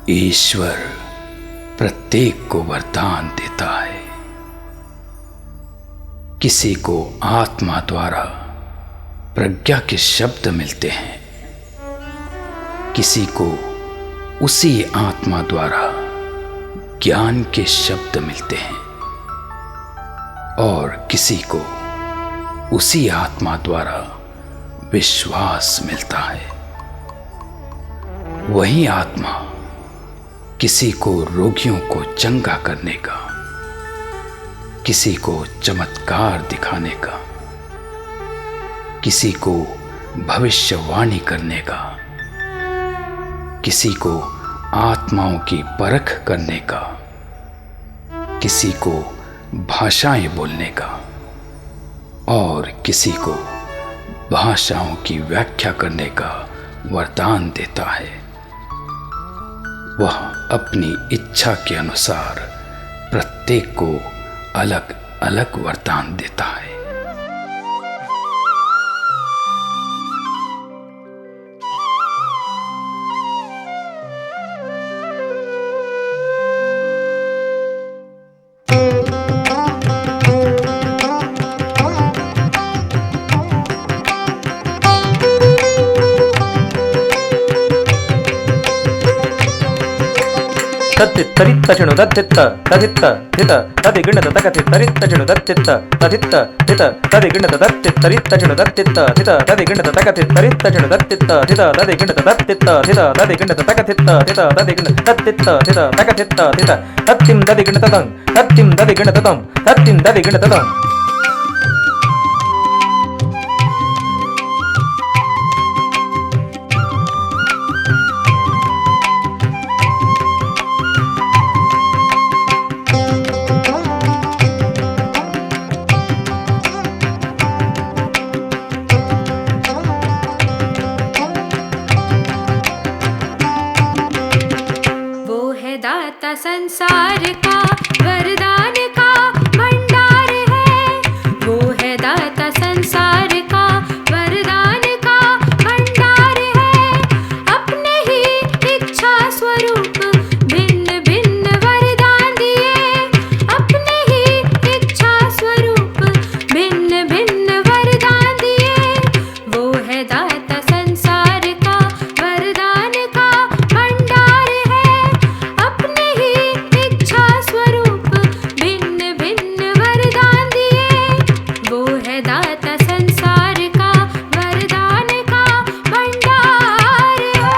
ईश्वर प्रत्येक को वरदान देता है। किसी को आत्मा द्वारा प्रज्ञा के शब्द मिलते हैं, किसी को उसी आत्मा द्वारा ज्ञान के शब्द मिलते हैं और किसी को उसी आत्मा द्वारा विश्वास मिलता है। वही आत्मा किसी को रोगियों को चंगा करने का, किसी को चमत्कार दिखाने का, किसी को भविष्यवाणी करने का, किसी को आत्माओं की परख करने का, किसी को भाषाएं बोलने का और किसी को भाषाओं की व्याख्या करने का वरदान देता है। वह अपनी इच्छा के अनुसार प्रत्येक को अलग अलग वरदान देता है। तरित्तचणु तद्धित्त तदित्त हित तदिगणत तकथि तरित्तचणु तद्धित्त तदित्त हित तदिगणत तत्ति तरित्तचणु तद्धित्त हित तदिगणत तकथि तरित्तचणु तद्धित्त हित तदिगणत तत्तित्त हित तदिगणत तकथित्त हित तदिगणत तत्तित्त हित तकथित्त हित तत्तिं तदिगणततं तत्तिं तदिगणततं तत्तिं तदिगणततं। दाता संसार का वरदान का भंडार है। वो है दाता संसार का वरदान का भंडार है। अपने ही इच्छा स्वरूप भिन्न भिन्न वरदान दिए। अपने ही इच्छा स्वरूप भिन्न भिन्न वरदान दिए। वो है दाता संसार का वरदान का भंडार है। अपने ही इच्छा स्वरूप भिन्न भिन्न वरदान दिए। वो है दाता संसार का वरदान का भंडार है।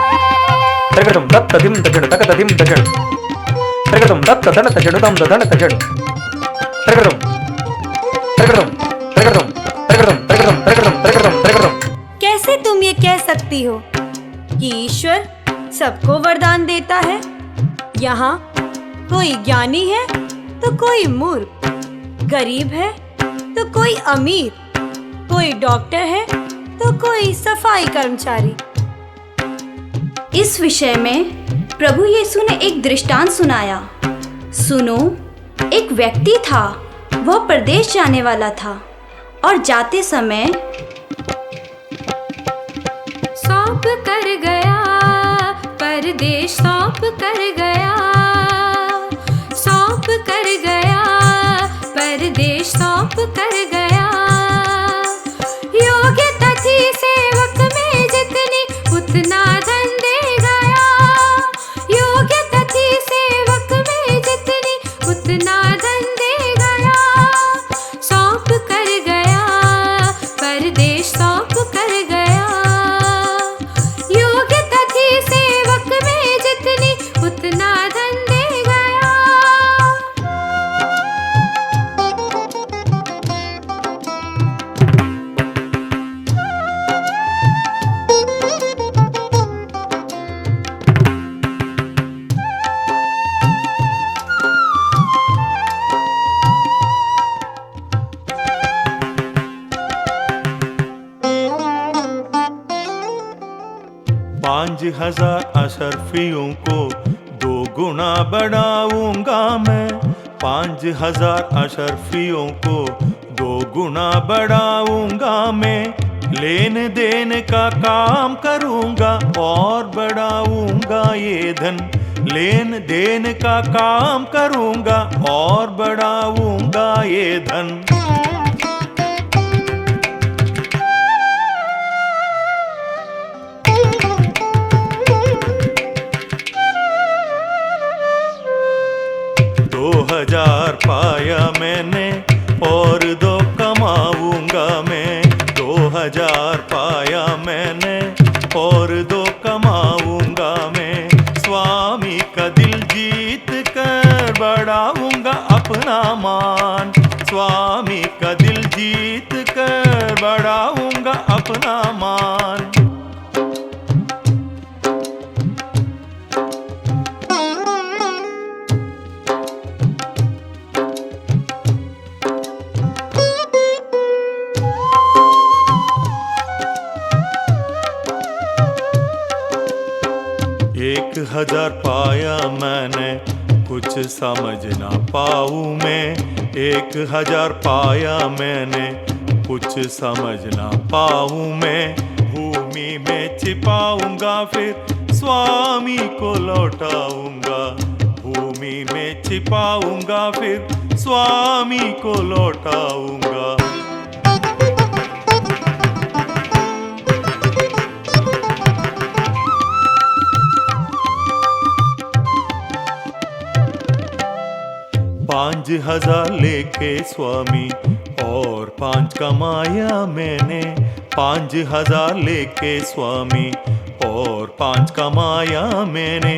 त्रिगतम तत्तदिं तजण तकतदिं तजण त्रिगतम तत्तधन तजणुदं दधन तजण त्रिगतम त्रिगतम त्रिगतम त्रिगतम त्रिगतम त्रिगतम त्रिगतम त्रिगतम। कैसे तुम ये कह सकती हो कि ईश्वर सबको वरदान देता है? यहाँ कोई ज्ञानी है तो कोई मूर्ख, गरीब है तो कोई अमीर, कोई डॉक्टर है तो कोई सफाई कर्मचारी। इस विषय में प्रभु यीशु ने एक दृष्टांत सुनाया। सुनो, एक व्यक्ति था, वह परदेश जाने वाला था और जाते समय सौंप कर गया, परदेश सौंप कर गया। सौंप कर गया, परदेश सौंप कर गया। योग्यता थी सेवक में जितनी उतना धन दे गया। योग्यता थी सेवक में जितनी उतना धन दे गया। सौंप कर गया, परदेश सौंप कर गया। योग्यता थी सेवक में जितनी उतना धन दे गया। पाँच 5,000 अशरफियों को 2 गुना बढ़ाऊंगा मैं। 5,000 अशरफियों को 2 गुना बढ़ाऊंगा मैं। लेन देन का काम करूंगा और बढ़ाऊंगा ये धन। लेन देन का काम करूंगा और बढ़ाऊंगा ये धन। 2000 पाया मैंने और 2 कमाऊंगा मैं। 2000 पाया मैंने और 2 कमाऊंगा मैं। स्वामी का दिल जीत कर बढ़ाऊंगा अपना मान। स्वामी का दिल जीत कर बढ़ाऊंगा अपना मान। एक 1000 पाया मैंने कुछ समझ ना पाऊं मैं। 1000 पाया मैंने कुछ समझ ना पाऊं मैं। भूमि में छिपाऊंगा फिर स्वामी को लौटाऊंगा। भूमि में छिपाऊंगा फिर स्वामी को लौटाऊंगा। पाँच 5000 लेके स्वामी और 5 कमाया मैंने। 5000 लेके स्वामी और 5 कमाया मैंने।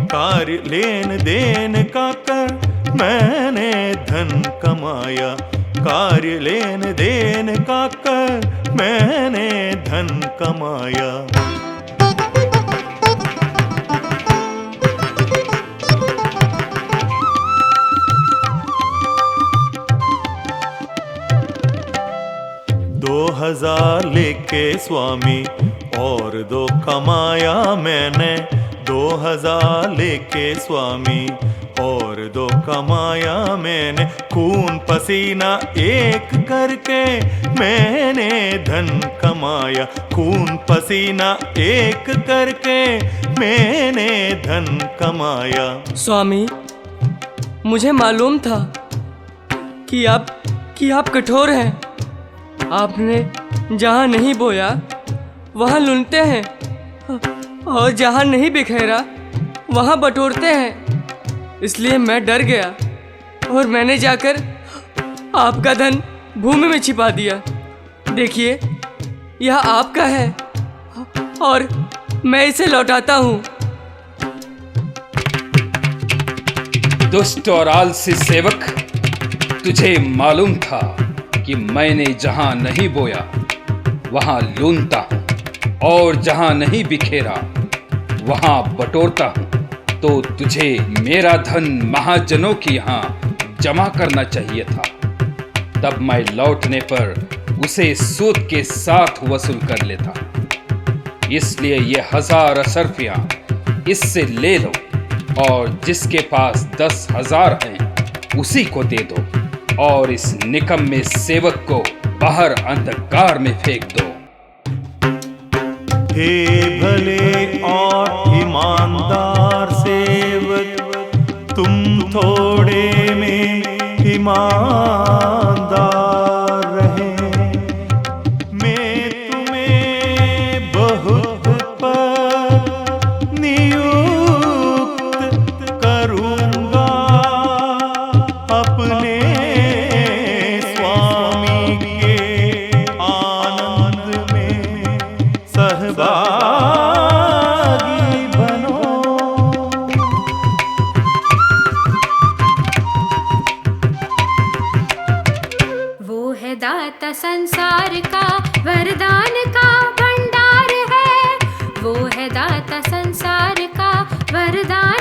कार्य लेन देन का कर मैंने धन कमाया। कार्य लेन देन का कर मैंने धन कमाया। दो 2000 लेके स्वामी और 2 कमाया मैंने। 2000 लेके स्वामी और 2 कमाया मैंने। खून पसीना एक करके मैंने धन कमाया। खून पसीना एक करके मैंने धन कमाया। स्वामी, मुझे मालूम था कि आप कठोर हैं। आपने जहाँ नहीं बोया वहाँ लुनते हैं और जहाँ नहीं बिखेरा वहाँ बटोरते हैं। इसलिए मैं डर गया और मैंने जाकर आपका धन भूमि में छिपा दिया। देखिए, यह आपका है और मैं इसे लौटाता हूँ। दुष्ट और आलसी सेवक, तुझे मालूम था कि मैंने जहां नहीं बोया वहां लूनता हूं और जहां नहीं बिखेरा वहां बटोरता हूं। तो तुझे मेरा धन महाजनों की यहां जमा करना चाहिए था। तब मैं लौटने पर उसे सूद के साथ वसूल कर लेता। इसलिए ये 1000 अशर्फियां इससे ले लो और जिसके पास 10,000 हैं उसी को दे दो और इस निकम्मे सेवक को बाहर अंधकार में फेंक दो। हे भले और ईमानदार सेवक, तुम थोड़े में ईमानदार रहे। मैं तुम्हें बहुत पर नियुक्त करूंगा। अपने दाता संसार का वरदान का भंडार है। वो है दाता संसार का वरदान